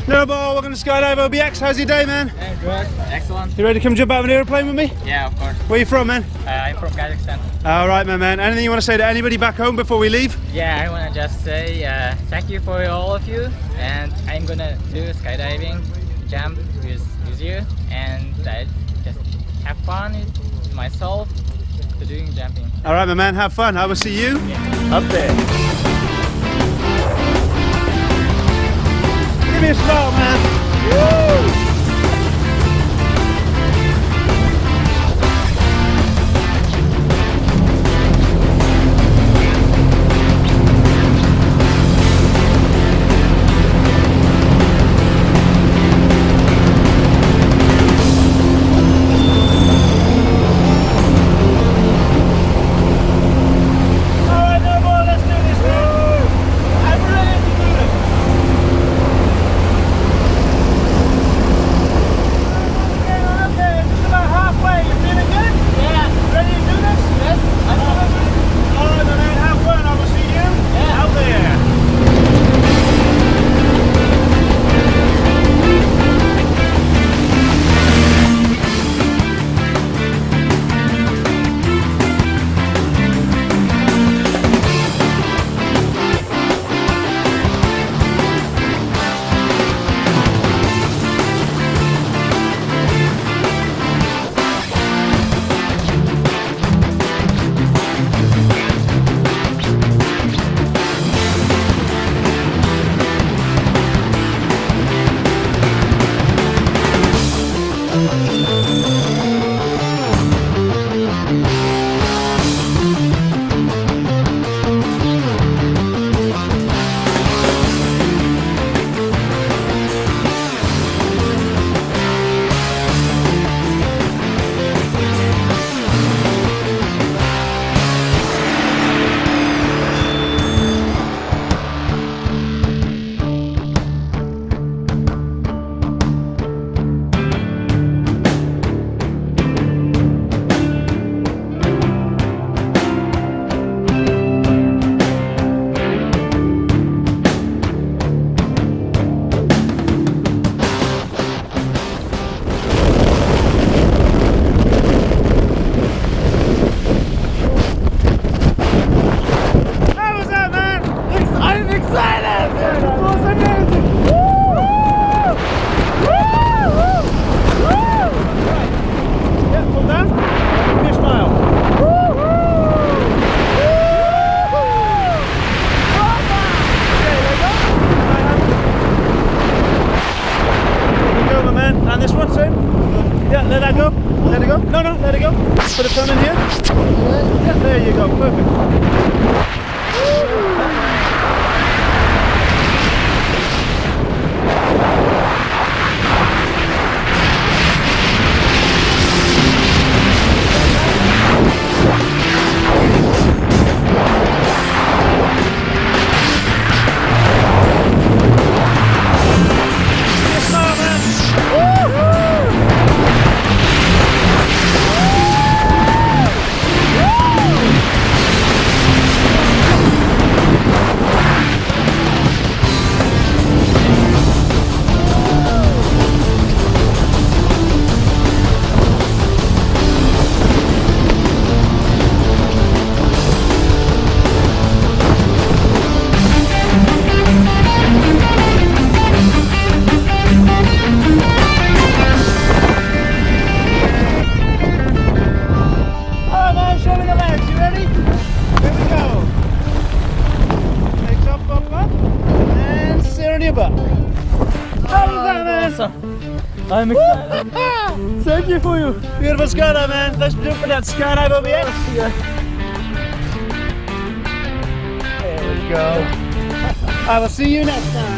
Nerbo, welcome to Skydive OBX. How's your day, man? Yeah, good. Excellent. You ready to come jump out of an airplane with me? Yeah, of course. Where you from, man? I'm from Kazakhstan. All right, my man. Anything you want to say to anybody back home before we leave? Yeah, I want to just say thank you for all of you, and I'm gonna do skydiving, jump with you, and I just have fun with myself to doing jumping. All right, my man. Have fun. I will see you up there. Give me a smile, man. Woo! Let that go. Let it go. No, let it go. Put a thumb in here. Yeah, there you go. Perfect. I'm excited. Thank you for you. Beautiful skydive, man. Let's do it for that Skydive OBX. There we go. I will see you next time.